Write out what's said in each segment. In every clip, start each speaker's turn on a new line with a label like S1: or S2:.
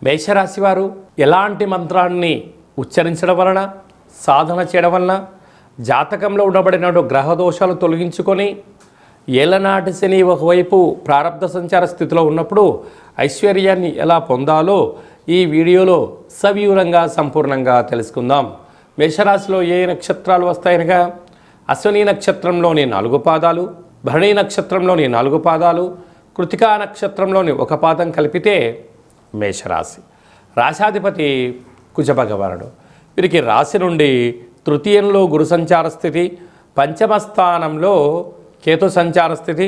S1: మేషరాశి వారు ఎలాంటి మంత్రాన్ని ఉచ్చరించడం వలన, సాధన చేయడం వలన జాతకంలో ఉండబడిన గ్రహ దోషాలు తొలగించుకొని ఏలనాటి శని ఒకవైపు ప్రారంభ సంచార స్థితిలో ఉన్నప్పుడు ఐశ్వర్యాన్ని ఎలా పొందాలో ఈ వీడియోలో సవివరంగా సంపూర్ణంగా తెలుసుకుందాం. మేషరాశిలో ఏ నక్షత్రాలు వస్తాయనగా అశ్విని నక్షత్రంలోని 4 పాదాలు, భరణి నక్షత్రంలోని 4 పాదాలు, కృతికా నక్షత్రంలోని 1 పాదం కలిపితే మేషరాశి. రాశాధిపతి కుజభగవానుడు. వీరికి రాశి నుండి తృతీయంలో గురు సంచార స్థితి, పంచమ స్థానంలో కేతు సంచార స్థితి,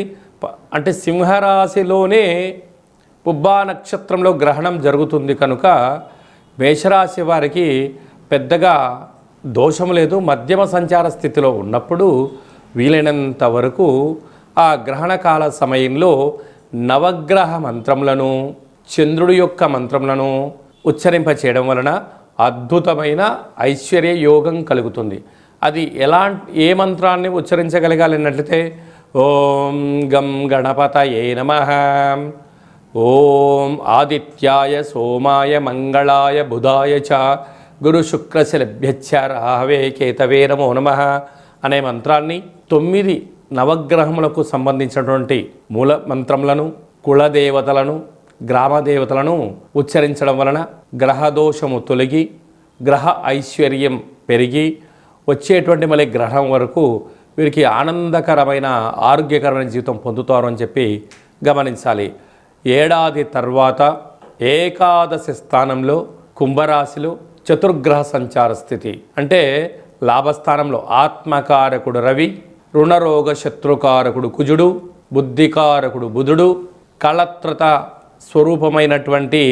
S1: అంటే సింహరాశిలోనే పుబ్బా నక్షత్రంలో గ్రహణం జరుగుతుంది కనుక మేషరాశి వారికి పెద్దగా దోషం లేదు. మధ్యమ సంచార స్థితిలో ఉన్నప్పుడు వీలైనంత వరకు ఆ గ్రహణకాల సమయంలో నవగ్రహ మంత్రములను, చంద్రుడి యొక్క మంత్రములను ఉచ్చరింప చేయడం వలన అద్భుతమైన ఐశ్వర్య యోగం కలుగుతుంది. అది ఏ మంత్రాన్ని ఉచ్చరించగలగాలి అన్నట్లయితే ఓం గం గణపతయే నమః, ఓం ఆదిత్యాయ సోమాయ మంగళాయ బుధాయ చ గురు శుక్రశలభ్యచ్చ రాహవే కేతవే నమో నమః అనే మంత్రాన్ని 9 నవగ్రహములకు సంబంధించినటువంటి మూల మంత్రములను, కులదేవతలను, గ్రామదేవతలను ఉచ్చరించడం వలన గ్రహదోషము తొలగి గ్రహ ఐశ్వర్యం పెరిగి వచ్చేటువంటి మళ్ళీ గ్రహం వరకు వీరికి ఆనందకరమైన ఆరోగ్యకరమైన జీవితం పొందుతారు అని చెప్పి గమనించాలి. ఏడాది తర్వాత ఏకాదశి స్థానంలో కుంభరాశిలో చతుర్గ్రహ సంచార స్థితి, అంటే లాభస్థానంలో ఆత్మకారకుడు రవి, రుణరోగ శత్రుకారకుడు కుజుడు, బుద్ధికారకుడు బుధుడు, కళత్రత స్వరూపమైనటువంటి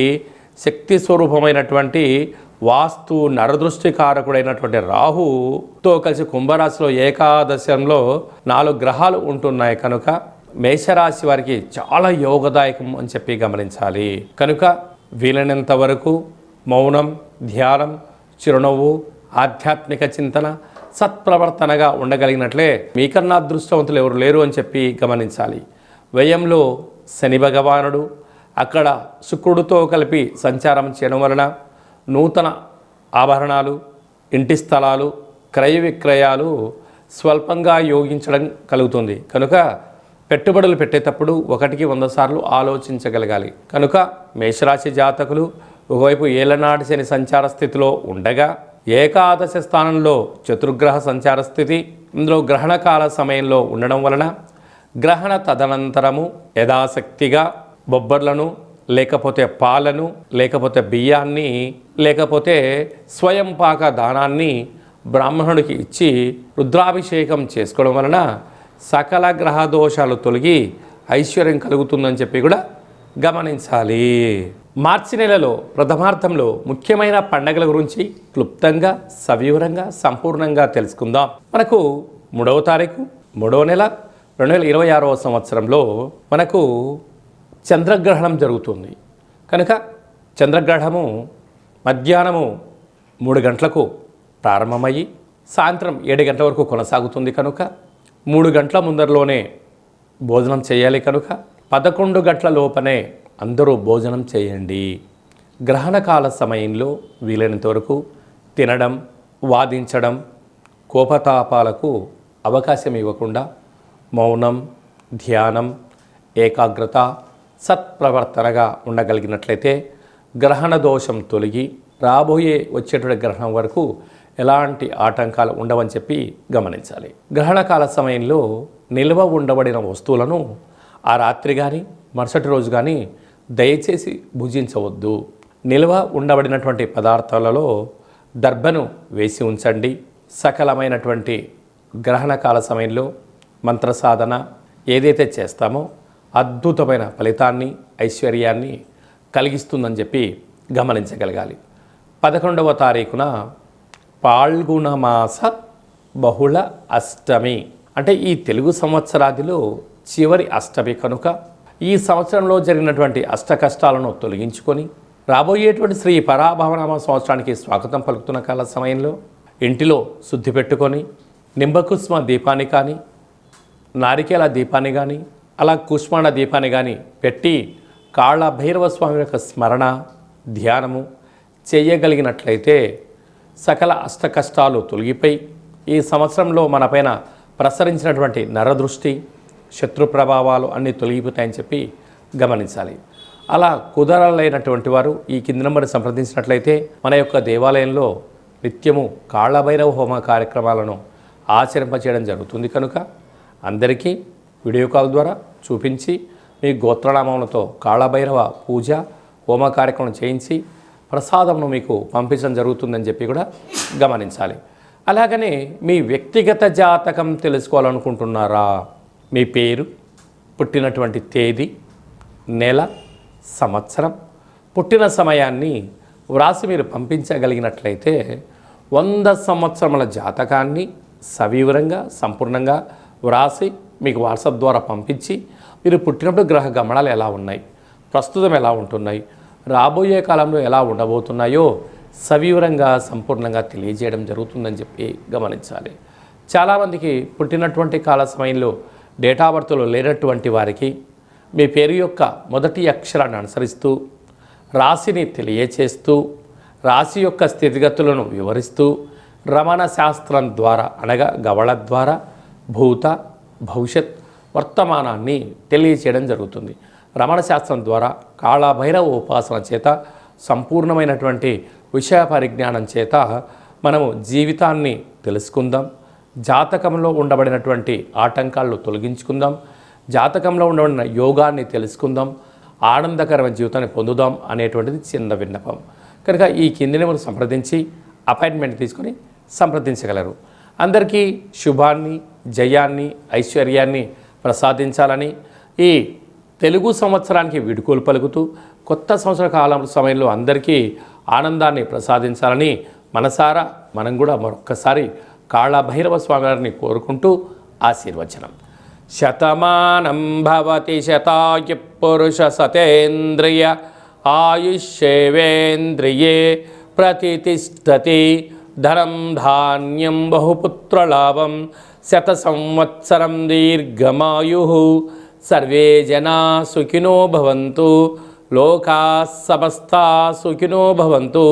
S1: శక్తి స్వరూపమైనటువంటి వాస్తు నరదృష్టికారకుడైనటువంటి రాహుతో కలిసి కుంభరాశిలో ఏకాదశంలో 4 గ్రహాలు ఉంటున్నాయి కనుక మేషరాశి వారికి చాలా యోగదాయకం అని చెప్పి గమనించాలి. కనుక వీలైనంత వరకు మౌనం, ధ్యానం, చిరునవ్వు, ఆధ్యాత్మిక చింతన, సత్ప్రవర్తనగా ఉండగలిగినట్లే మీకన్నా అదృష్టవంతులు ఎవరు లేరు అని చెప్పి గమనించాలి. వ్యయంలో శని భగవానుడు అక్కడ శుక్రుడితో కలిపి సంచారం చేయడం వలన నూతన ఆభరణాలు, ఇంటి స్థలాలు, క్రయ విక్రయాలు స్వల్పంగా యోగించడం కలుగుతుంది. కనుక పెట్టుబడులు పెట్టేటప్పుడు 1కి 100 సార్లు ఆలోచించగలగాలి. కనుక మేషరాశి జాతకులు ఒకవైపు ఏలనాటి శని సంచార స్థితిలో ఉండగా ఏకాదశి స్థానంలో చతుర్గ్రహ సంచార స్థితి, ఇందులో గ్రహణకాల సమయంలో ఉండడం వలన గ్రహణ తదనంతరము యథాశక్తిగా బొబ్బర్లను, లేకపోతే పాలను, లేకపోతే బియ్యాన్ని, లేకపోతే స్వయం పాక దానాన్ని బ్రాహ్మణుడికి ఇచ్చి రుద్రాభిషేకం చేసుకోవడం వలన సకల గ్రహ దోషాలు తొలగి ఐశ్వర్యం కలుగుతుందని చెప్పి కూడా గమనించాలి. మార్చి నెలలో ప్రథమార్థంలో ముఖ్యమైన పండగల గురించి క్లుప్తంగా, సవివరంగా, సంపూర్ణంగా తెలుసుకుందాం. మనకు 3వ తారీఖు 3వ నెల 2026వ సంవత్సరంలో మనకు చంద్రగ్రహణం జరుగుతుంది. కనుక చంద్రగ్రహణము మధ్యాహ్నము 3 గంటలకు ప్రారంభమయ్యి సాయంత్రం 7 గంటల వరకు కొనసాగుతుంది. కనుక 3 గంటల ముందరలోనే భోజనం చేయాలి. కనుక 11 గంటల లోపనే అందరూ భోజనం చేయండి. గ్రహణకాల సమయంలో వీలైనంత వరకు తినడం, వాదించడం, కోపతాపాలకు అవకాశం ఇవ్వకుండా మౌనం, ధ్యానం, ఏకాగ్రత, సత్ప్రవర్తనగా ఉండగలిగినట్లయితే గ్రహణ దోషం తొలగి రాబోయే వచ్చేటువంటి గ్రహణం వరకు ఎలాంటి ఆటంకాలు ఉండవని చెప్పి గమనించాలి. గ్రహణకాల సమయంలో నిల్వ ఉండబడిన వస్తువులను ఆ రాత్రి కానీ మరుసటి రోజు కానీ దయచేసి భుజించవద్దు. నిల్వ ఉండబడినటువంటి పదార్థాలలో దర్భను వేసి ఉంచండి. సకలమైనటువంటి గ్రహణకాల సమయంలో మంత్ర సాధన ఏదైతే చేస్తామో అద్భుతమైన ఫలితాన్ని, ఐశ్వర్యాన్ని కలిగిస్తుందని చెప్పి గమనించగలగాలి. 11వ తారీఖున పాల్గొన మాస బహుళ అష్టమి, అంటే ఈ తెలుగు సంవత్సరాదిలో చివరి అష్టమి కనుక ఈ సంవత్సరంలో జరిగినటువంటి అష్ట కష్టాలను తొలగించుకొని రాబోయేటువంటి శ్రీ పరాభవనామ సంవత్సరానికి స్వాగతం పలుకుతున్న కాల సమయంలో ఇంటిలో శుద్ధి పెట్టుకొని నింబకుస్మ దీపాన్ని కానీ, నారికేల దీపాన్ని కానీ, అలా కుష్మాండ దీపాన్ని కానీ పెట్టి కాళ్ళ భైరవ స్వామి యొక్క స్మరణ, ధ్యానము చేయగలిగినట్లయితే సకల అష్ట కష్టాలు తొలగిపోయి ఈ సంవత్సరంలో మనపైన ప్రసరించినటువంటి నరదృష్టి శత్రు ప్రభావాలు అన్నీ తొలగిపోతాయని చెప్పి గమనించాలి. అలా కుదరలేనటువంటి వారు ఈ కింది నెంబర్ని సంప్రదించినట్లయితే మన యొక్క దేవాలయంలో నిత్యము కాళభైరవ హోమ కార్యక్రమాలను ఆచరింపచేయడం జరుగుతుంది. కనుక అందరికీ వీడియో కాల్ ద్వారా చూపించి మీ గోత్రనామములతో కాళభైరవ పూజ హోమ కార్యక్రమం చేయించి ప్రసాదంను మీకు పంపించడం జరుగుతుందని చెప్పి కూడా గమనించాలి. అలాగనే మీ వ్యక్తిగత జాతకం తెలుసుకోవాలనుకుంటున్నారా? మీ పేరు, పుట్టినటువంటి తేదీ, నెల, సంవత్సరం, పుట్టిన సమయాన్ని వ్రాసి మీరు పంపించగలిగినట్లయితే 100 సంవత్సరముల జాతకాన్ని సవివరంగా సంపూర్ణంగా వ్రాసి మీకు వాట్సాప్ ద్వారా పంపించి మీరు పుట్టినప్పుడు గ్రహ గమనాలు ఎలా ఉన్నాయి, ప్రస్తుతం ఎలా ఉంటున్నాయి, రాబోయే కాలంలో ఎలా ఉండబోతున్నాయో సవివరంగా సంపూర్ణంగా తెలియజేయడం జరుగుతుందని చెప్పి గమనించాలి. చాలామందికి పుట్టినటువంటి కాల సమయంలో డేటా బర్త్లో లేనటువంటి వారికి మీ పేరు యొక్క మొదటి అక్షరాన్ని అనుసరిస్తూ రాశిని తెలియచేస్తూ రాశి యొక్క స్థితిగతులను వివరిస్తూ రమణ శాస్త్రం ద్వారా అనగా గవళ ద్వారా భూత భవిష్యత్ వర్తమానాన్ని తెలియచేయడం జరుగుతుంది. రమణ శాస్త్రం ద్వారా కాళభైరవ ఉపాసన చేత సంపూర్ణమైనటువంటి విషయ పరిజ్ఞానం చేత మనము జీవితాన్ని తెలుసుకుందాం, జాతకంలో ఉండబడినటువంటి ఆటంకాలను తొలగించుకుందాం, జాతకంలో ఉండబడిన యోగాన్ని తెలుసుకుందాం, ఆనందకరమైన జీవితాన్ని పొందుదాం అనేటువంటిది చిన్న విన్నపం. కనుక ఈ కింది నెంబర్ సంప్రదించి అపాయింట్మెంట్ తీసుకొని సంప్రదించగలరు. అందరికీ శుభాన్ని, జయాన్ని, ఐశ్వర్యాన్ని ప్రసాదించాలని ఈ తెలుగు సంవత్సరానికి వీడుకోలు పలుకుతూ కొత్త సంవత్సర కాలం సమయంలో అందరికీ ఆనందాన్ని ప్రసాదించాలని మనసారా మనం కూడా మరొక్కసారి కాళభైరవ స్వామి వారిని కోరుకుంటూ ఆశీర్వచనం. శతమానం భవతి శతాయు పురుష సతేంద్రియ ఆయుష్యేవేంద్రియే ప్రతిష్టతి ధనం ధాన్యం బహుపుత్రలాభం శత సంవత్సరం దీర్ఘమాయు సర్వే జనా సుఖినో భవంతు లోకా సమస్తా సుఖినో భవంతు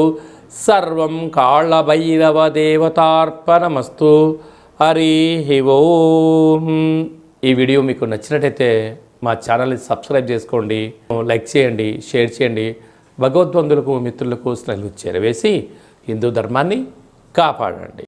S1: సర్వం కాళభైరవ దేవతార్పణమస్తు. హరి ఓం. ఈ వీడియో మీకు నచ్చినట్టయితే మా ఛానల్ని సబ్స్క్రైబ్ చేసుకోండి, లైక్ చేయండి, షేర్ చేయండి. భగవద్బంధులకు మిత్రులకు స్నేహితులకు చేరవేసి హిందూ ధర్మాన్ని కాపాడండి.